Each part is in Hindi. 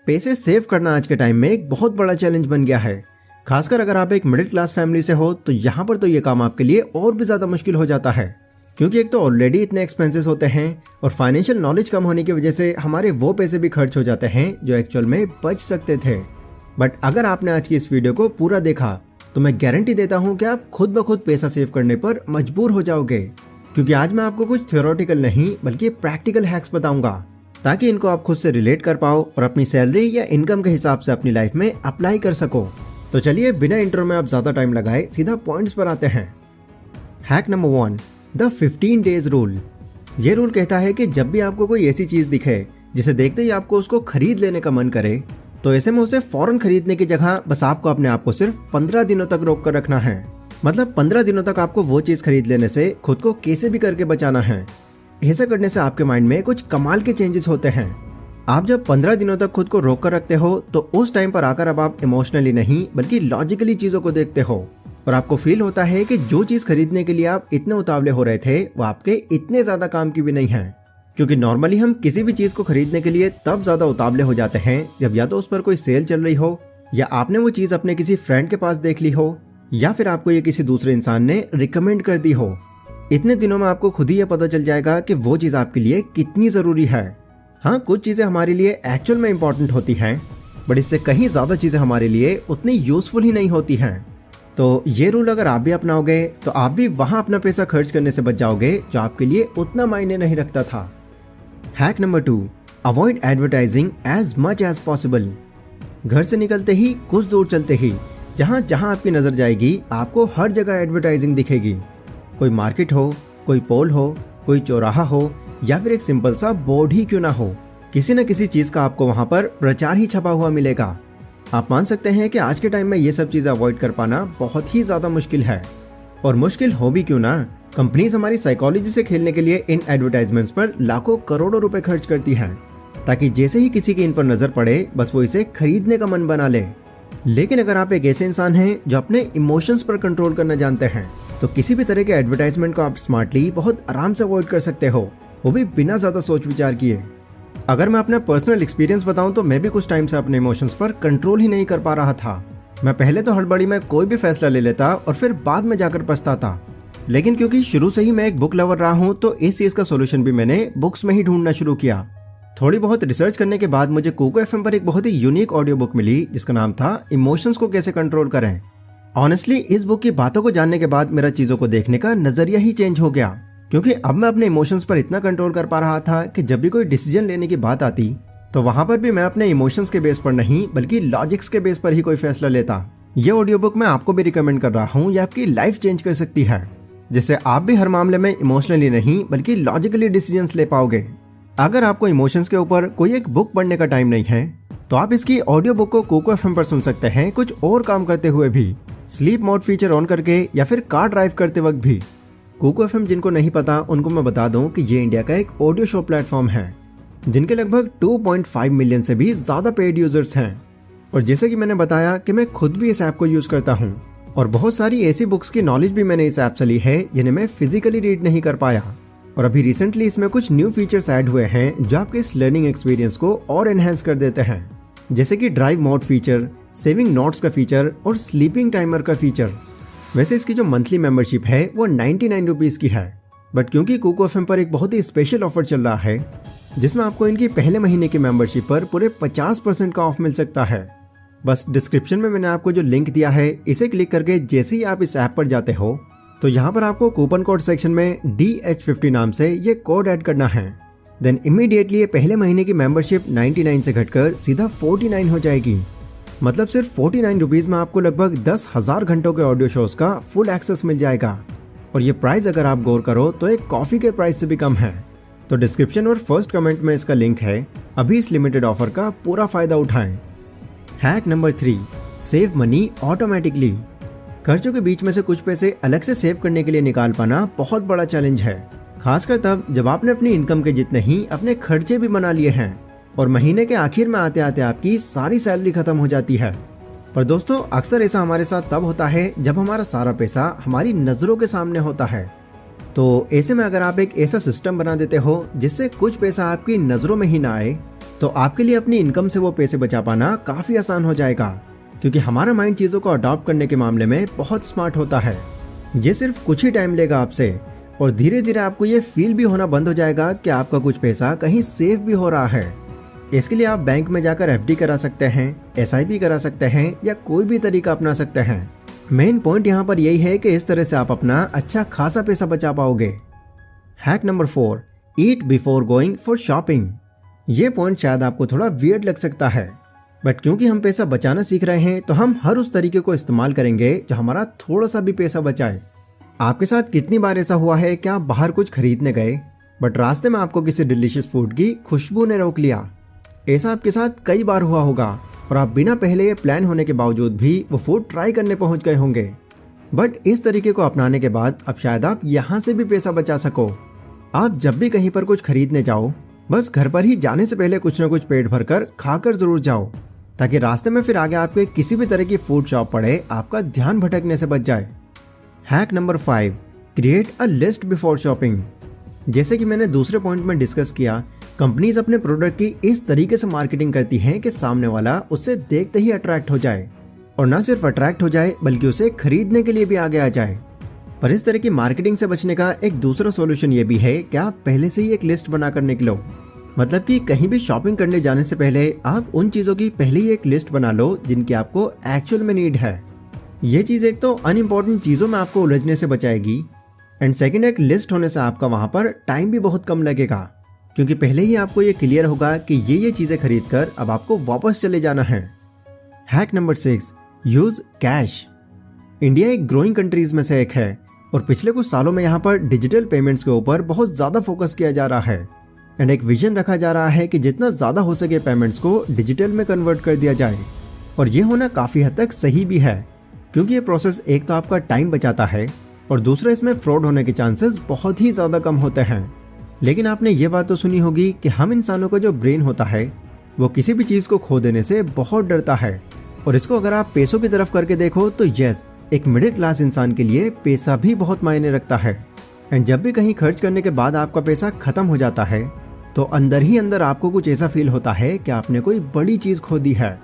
पैसे सेव करना आज के टाइम में एक बहुत बड़ा चैलेंज बन गया है। खासकर अगर आप एक मिडिल क्लास फैमिली से हो तो यहाँ पर तो ये काम आपके लिए और भी ज़्यादा मुश्किल हो जाता है, क्योंकि एक तो ऑलरेडी इतने एक्सपेंसेस होते हैं और फाइनेंशियल नॉलेज कम होने की वजह से हमारे वो पैसे भी खर्च हो जाते हैं जो एक्चुअल में बच सकते थे। बट अगर आपने आज की इस वीडियो को पूरा देखा तो मैं गारंटी देता हूँ कि आप खुद ब खुद पैसा सेव करने पर मजबूर हो जाओगे, क्योंकि आज मैं आपको कुछ थ्योरेटिकल नहीं बल्कि प्रैक्टिकल हैक्स बताऊंगा ताकि इनको आप खुद से रिलेट कर पाओ और अपनी सैलरी या इनकम के हिसाब से अपनी लाइफ में अप्लाई कर सको। तो चलिए बिना इंट्रो में आप ज़्यादा टाइम लगाए सीधा पॉइंट्स पर आते हैं। Hack number 1, the 15 days rule. ये रूल कहता है कि जब भी आपको कोई ऐसी चीज़ दिखे जिसे देखते ही आपको उसको खरीद लेने का मन करे, तो ऐसे में उसे फौरन खरीदने की जगह बस आपको अपने आप को सिर्फ 15 दिनों तक रोक कर रखना है। मतलब 15 दिनों तक आपको वो चीज़ खरीद लेने से खुद को कैसे भी करके बचाना है। ऐसा करने से आपके माइंड में कुछ कमाल के चेंजेस होते हैं। आप जब 15 दिनों तक खुद को रोक कर रखते हो तो उस टाइम पर आकर अब आप इमोशनली नहीं बल्कि लॉजिकली चीज़ों को देखते हो और आपको फील होता है कि जो चीज़ खरीदने के लिए आप इतने उतावले हो रहे थे वो आपके इतने ज़्यादा काम की भी नहीं है। क्योंकि नॉर्मली हम किसी भी चीज़ को खरीदने के लिए तब ज़्यादा उतावले हो जाते हैं जब या तो उस पर कोई सेल चल रही हो, या आपने वो चीज़ अपने किसी फ्रेंड के पास देख ली हो, या फिर आपको ये किसी दूसरे इंसान ने रिकमेंड कर दी हो। इतने दिनों में आपको खुद ही ये पता चल जाएगा कि वो चीज़ आपके लिए कितनी ज़रूरी है। हाँ, कुछ चीज़ें हमारे लिए एक्चुअल में इम्पॉर्टेंट होती हैं, बट इससे कहीं ज़्यादा चीज़ें हमारे लिए उतनी यूज़फुल ही नहीं होती हैं। तो ये रूल अगर आप भी अपनाओगे तो आप भी वहाँ अपना पैसा खर्च करने से बच जाओगे जो आपके लिए उतना मायने नहीं रखता था। Hack number 2, avoid advertising as much as possible. घर से निकलते ही कुछ दूर चलते ही जहाँ जहाँ आपकी नज़र जाएगी आपको हर जगह एडवर्टाइजिंग दिखेगी। कोई मार्केट हो, कोई पोल हो, कोई चौराहा हो, या फिर एक सिंपल सा बोर्ड ही क्यों ना हो, किसी न किसी चीज़ का आपको वहाँ पर प्रचार ही छपा हुआ मिलेगा। आप मान सकते हैं कि आज के टाइम में ये सब चीज़ें अवॉइड कर पाना बहुत ही ज़्यादा मुश्किल है। और मुश्किल हो भी क्यों ना, कंपनीज हमारी साइकोलॉजी से खेलने के लिए इन एडवर्टाइजमेंट्स पर लाखों करोड़ों रुपए खर्च करती हैं, ताकि जैसे ही किसी की इन पर नज़र पड़े बस वो इसे खरीदने का मन बना ले। लेकिन अगर आप एक ऐसे इंसान हैं जो अपने इमोशंस पर कंट्रोल करना जानते हैं तो किसी भी तरह के एडवर्टाइजमेंट को आप स्मार्टली बहुत आराम से अवॉइड कर सकते हो, वो भी बिना ज़्यादा सोच विचार किए। अगर मैं अपना पर्सनल एक्सपीरियंस बताऊं तो मैं भी कुछ टाइम से अपने इमोशंस पर कंट्रोल ही नहीं कर पा रहा था। मैं पहले तो हड़बड़ी में कोई भी फैसला ले लेता और फिर बाद में जाकर पछताता, लेकिन क्योंकि शुरू से ही मैं एक बुक लवर रहा हूँ तो इस चीज़ का सोल्यूशन भी मैंने बुक्स में ही ढूंढना शुरू किया। थोड़ी बहुत रिसर्च करने के बाद मुझे कोको एफएम पर एक बहुत ही यूनिक ऑडियो बुक मिली जिसका नाम था इमोशंस को कैसे कंट्रोल करें। ऑनेस्टली इस बुक की बातों को जानने के बाद मेरा चीज़ों को देखने का नज़रिया ही चेंज हो गया, क्योंकि अब मैं अपने इमोशंस पर इतना कंट्रोल कर पा रहा था कि जब भी कोई डिसीजन लेने की बात आती तो वहां पर भी मैं अपने इमोशंस के बेस पर नहीं बल्कि लॉजिक्स के बेस पर ही कोई फैसला लेता। ये ऑडियो बुक मैं आपको भी रिकमेंड कर रहा हूँ, ये आपकी लाइफ चेंज कर सकती है, जिससे आप भी हर मामले में इमोशनली नहीं बल्कि लॉजिकली डिसीजंस ले पाओगे। अगर आपको इमोशंस के ऊपर कोई एक बुक पढ़ने का टाइम नहीं है तो आप इसकी ऑडियो बुक को कोको एफएम पर सुन सकते हैं, कुछ और काम करते हुए भी, स्लीप मोड फीचर ऑन करके या फिर कार ड्राइव करते वक्त भी। कोको एफएम जिनको नहीं पता उनको मैं बता दूं कि ये इंडिया का एक ऑडियो शो प्लेटफॉर्म है जिनके लगभग 2.5 मिलियन से भी ज़्यादा पेड यूजर्स हैं। और जैसे कि मैंने बताया कि मैं खुद भी इस ऐप को यूज़ करता हूँ और बहुत सारी ऐसी बुक्स की नॉलेज भी मैंने इस ऐप से ली है जिन्हें मैं फिजिकली रीड नहीं कर पाया। और अभी रिसेंटली इसमें कुछ न्यू फीचर्स ऐड हुए हैं जो आपके इस लर्निंग एक्सपीरियंस को और एनहेंस कर देते हैं, जैसे कि drive mode feature, saving notes का फीचर और स्लीपिंग टाइमर का फीचर। वैसे इसकी जो मंथली मेंबरशिप है वो 99 रुपीज़ की है, बट क्योंकि कोको एफएम पर एक बहुत ही स्पेशल ऑफर चल रहा है जिसमें आपको इनकी पहले महीने की मेंबरशिप पर पूरे 50% का ऑफ मिल सकता है। बस डिस्क्रिप्शन में मैंने आपको जो लिंक दिया है इसे क्लिक करके जैसे ही आप इस ऐप पर जाते हो तो यहाँ पर आपको कूपन कोड सेक्शन में DH50 नाम से ये कोड ऐड करना है। देन इमीडिएटली ये पहले महीने की मेंबरशिप 99 से घटकर सीधा 49 हो जाएगी। मतलब सिर्फ 49 रुपीज़ में आपको लगभग 10,000 घंटों के ऑडियो शोज का फुल एक्सेस मिल जाएगा। और ये प्राइस अगर आप गौर करो तो एक कॉफ़ी के प्राइस से भी कम है। तो डिस्क्रिप्शन और फर्स्ट कमेंट में इसका लिंक है, अभी इस लिमिटेड ऑफर का पूरा फायदा उठाएं। Hack number 3, save money automatically. खर्चों के बीच में से कुछ पैसे अलग से सेव करने के लिए निकाल पाना बहुत बड़ा चैलेंज है, खासकर तब जब आपने अपनी इनकम के जितने ही अपने खर्चे भी बना लिए हैं और महीने के आखिर में आते आते आपकी सारी सैलरी खत्म हो जाती है। पर दोस्तों अक्सर ऐसा हमारे साथ तब होता है जब हमारा सारा पैसा हमारी नज़रों के सामने होता है। तो ऐसे में अगर आप एक ऐसा सिस्टम बना देते हो जिससे कुछ पैसा आपकी नज़रों में ही ना आए तो आपके लिए अपनी इनकम से वो पैसे बचा पाना काफी आसान हो जाएगा, क्योंकि हमारा माइंड चीजों को अडॉप्ट करने के मामले में बहुत स्मार्ट होता है। ये सिर्फ कुछ ही टाइम लेगा आपसे, और धीरे धीरे आपको ये फील भी होना बंद हो जाएगा कि आपका कुछ पैसा कहीं सेफ भी हो रहा है। इसके लिए आप बैंक में जाकर एफडी करा सकते हैं, एसआईपी करा सकते हैं, या कोई भी तरीका अपना सकते हैं। मेन पॉइंट यहाँ पर यही है कि इस तरह से आप अपना अच्छा खासा पैसा बचा पाओगे। Hack number 4, eat before going for shopping. ये पॉइंट शायद आपको थोड़ा वियर्ड लग सकता है, बट क्योंकि हम पैसा बचाना सीख रहे हैं तो हम हर उस तरीके को इस्तेमाल करेंगे जो हमारा थोड़ा सा भी पैसा बचाए। आपके साथ कितनी बार ऐसा हुआ है कि आप बाहर कुछ खरीदने गए, बट रास्ते में आपको किसी डिलीशियस फूड की खुशबू ने रोक लिया। ऐसा आपके साथ कई बार हुआ होगा, और आप बिना पहले ये प्लान होने के बावजूद भी वो फूड ट्राई करने पहुंच गए होंगे। बट इस तरीके को अपनाने के बाद अब शायद आप यहाँ से भी पैसा बचा सको। आप जब भी कहीं पर कुछ खरीदने जाओ, बस घर पर ही जाने से पहले कुछ न कुछ पेट भरकर खाकर जरूर जाओ, ताकि रास्ते में फिर आगे आपके किसी भी तरह की फूड शॉप पड़े आपका ध्यान भटकने से बच जाए। Hack number 5, create a list before shopping. जैसे कि मैंने दूसरे पॉइंट में डिस्कस किया, कंपनीज अपने प्रोडक्ट की इस तरीके से मार्केटिंग करती हैं कि सामने वाला उससे देखते ही अट्रैक्ट हो जाए, और ना सिर्फ अट्रैक्ट हो जाए बल्कि उसे खरीदने के लिए भी आगे आ जाए। पर इस तरह की मार्केटिंग से बचने का एक दूसरा सॉल्यूशन ये भी है कि आप पहले से ही एक लिस्ट बनाकर निकलो। मतलब कि कहीं भी शॉपिंग करने जाने से पहले आप उन चीज़ों की पहले ही एक लिस्ट बना लो जिनकी आपको एक्चुअल में नीड है। ये चीज़ एक तो अनइम्पॉर्टेंट चीज़ों में आपको उलझने से बचाएगी, एंड सेकंड एक लिस्ट होने से आपका वहाँ पर टाइम भी बहुत कम लगेगा, क्योंकि पहले ही आपको ये क्लियर होगा कि ये चीज़ें खरीद कर अब आपको वापस चले जाना है। Hack number 6, use cash. India एक ग्रोइंग कंट्रीज में से एक है, और पिछले कुछ सालों में यहाँ पर डिजिटल पेमेंट्स के ऊपर बहुत ज़्यादा फोकस किया जा रहा है, एंड एक विजन रखा जा रहा है कि जितना ज़्यादा हो सके पेमेंट्स को डिजिटल में कन्वर्ट कर दिया जाए। और ये होना काफ़ी हद तक सही भी है, क्योंकि ये प्रोसेस एक तो आपका टाइम बचाता है, और दूसरा इसमें फ्रॉड होने के चांसेस बहुत ही ज़्यादा कम होते हैं। लेकिन आपने ये बात तो सुनी होगी कि हम इंसानों का जो ब्रेन होता है वो किसी भी चीज़ को खो देने से बहुत डरता है, और इसको अगर आप पैसों की तरफ करके देखो तो यस, एक मिडिल क्लास इंसान के लिए पैसा भी बहुत मायने रखता है। एंड जब भी कहीं खर्च करने के बाद आपका पैसा खत्म हो जाता है तो अंदर ही अंदर आपको कुछ ऐसा फील होता है कि आपने कोई बड़ी चीज़ खो दी है।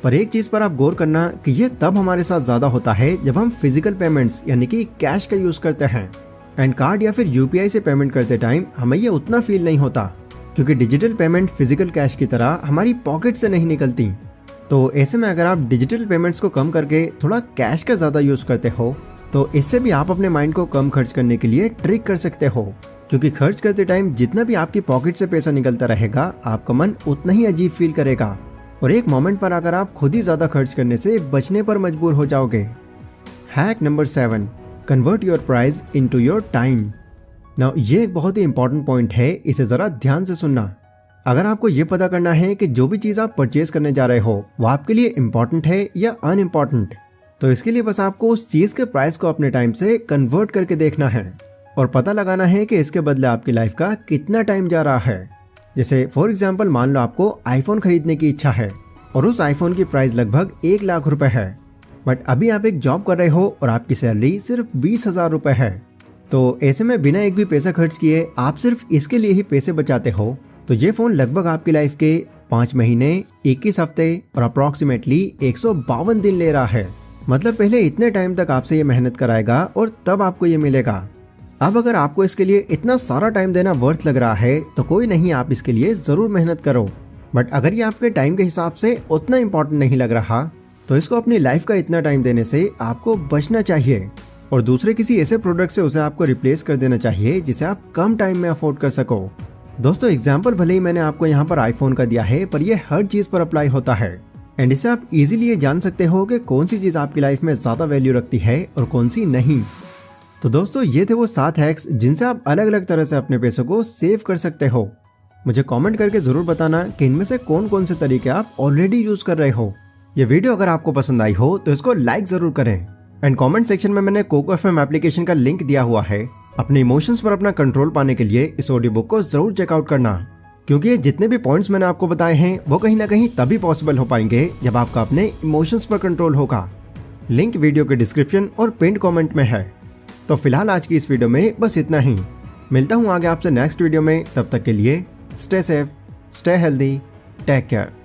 पर एक चीज़ पर आप गौर करना कि ये तब हमारे साथ ज़्यादा होता है जब हम फिजिकल पेमेंट्स यानी कि कैश का यूज़ करते हैं, एंड कार्ड या फिर यूपीआई से पेमेंट करते टाइम हमें ये उतना फील नहीं होता, क्योंकि डिजिटल पेमेंट फिजिकल कैश की तरह हमारी पॉकेट से नहीं निकलती। तो ऐसे में अगर आप डिजिटल पेमेंट्स को कम करके थोड़ा कैश का ज़्यादा यूज़ करते हो तो इससे भी आप अपने माइंड को कम खर्च करने के लिए ट्रिक कर सकते हो, क्योंकि खर्च करते टाइम जितना भी आपकी पॉकेट से पैसा निकलता रहेगा आपका मन उतना ही अजीब फील करेगा, और एक मोमेंट पर आकर आप खुद ही ज़्यादा खर्च करने से बचने पर मजबूर हो जाओगे। Hack number 7, convert your price into your time. Now ये एक बहुत ही इंपॉर्टेंट पॉइंट है, इसे ज़रा ध्यान से सुनना। अगर आपको ये पता करना है कि जो भी चीज़ आप परचेज करने जा रहे हो वो आपके लिए इम्पॉर्टेंट है या अनइम्पॉर्टेंट, तो इसके लिए बस आपको उस चीज़ के प्राइस को अपने टाइम से कन्वर्ट करके देखना है, और पता लगाना है कि इसके बदले आपकी लाइफ का कितना टाइम जा रहा है। जैसे फॉर एग्जाम्पल मान लो आपको आईफोन खरीदने की इच्छा है, और उस आईफोन की प्राइस लगभग 1 लाख रुपए है, बट अभी आप एक जॉब कर रहे हो और आपकी सैलरी सिर्फ 20,000 रुपए है। तो ऐसे में बिना एक भी पैसा खर्च किए आप सिर्फ इसके लिए ही पैसे बचाते हो, तो ये फ़ोन लगभग आपकी लाइफ के 5 महीने, 21 हफ्ते और अप्रॉक्सीमेटली 152 दिन ले रहा है। मतलब पहले इतने टाइम तक आपसे ये मेहनत कराएगा और तब आपको ये मिलेगा। अब अगर आपको इसके लिए इतना सारा टाइम देना वर्थ लग रहा है तो कोई नहीं, आप इसके लिए ज़रूर मेहनत करो। बट अगर ये आपके टाइम के हिसाब से उतना इम्पोर्टेंट नहीं लग रहा तो इसको अपनी लाइफ का इतना टाइम देने से आपको बचना चाहिए, और दूसरे किसी ऐसे प्रोडक्ट से उसे आपको रिप्लेस कर देना चाहिए जिसे आप कम टाइम में अफोर्ड कर सको। दोस्तों एग्जाम्पल भले ही मैंने आपको यहाँ पर आईफोन का दिया है, पर यह हर चीज़ पर अप्लाई होता है, एंड इससे आप इजीली ये जान सकते हो कि कौन सी चीज़ आपकी लाइफ में ज़्यादा वैल्यू रखती है और कौन सी नहीं। तो दोस्तों ये थे वो 7 हैक्स जिनसे आप अलग अलग तरह से अपने पैसों को सेव कर सकते हो। मुझे कमेंट करके ज़रूर बताना कि इनमें से कौन कौन से तरीके आप ऑलरेडी यूज़ कर रहे हो। ये वीडियो अगर आपको पसंद आई हो तो इसको लाइक ज़रूर करें, एंड कमेंट सेक्शन में मैंने कोको एफएम एप्लीकेशन का लिंक दिया हुआ है। अपने इमोशंस पर अपना कंट्रोल पाने के लिए इस ऑडियो बुक को ज़रूर चेकआउट करना, क्योंकि ये जितने भी पॉइंट्स मैंने आपको बताए हैं वो कहीं ना कहीं तभी पॉसिबल हो पाएंगे जब आपका अपने इमोशंस पर कंट्रोल होगा। लिंक वीडियो के डिस्क्रिप्शन और पिन कमेंट में है। तो फिलहाल आज की इस वीडियो में बस इतना ही। मिलता हूँ आगे आपसे नेक्स्ट वीडियो में, तब तक के लिए stay safe, stay healthy, take care.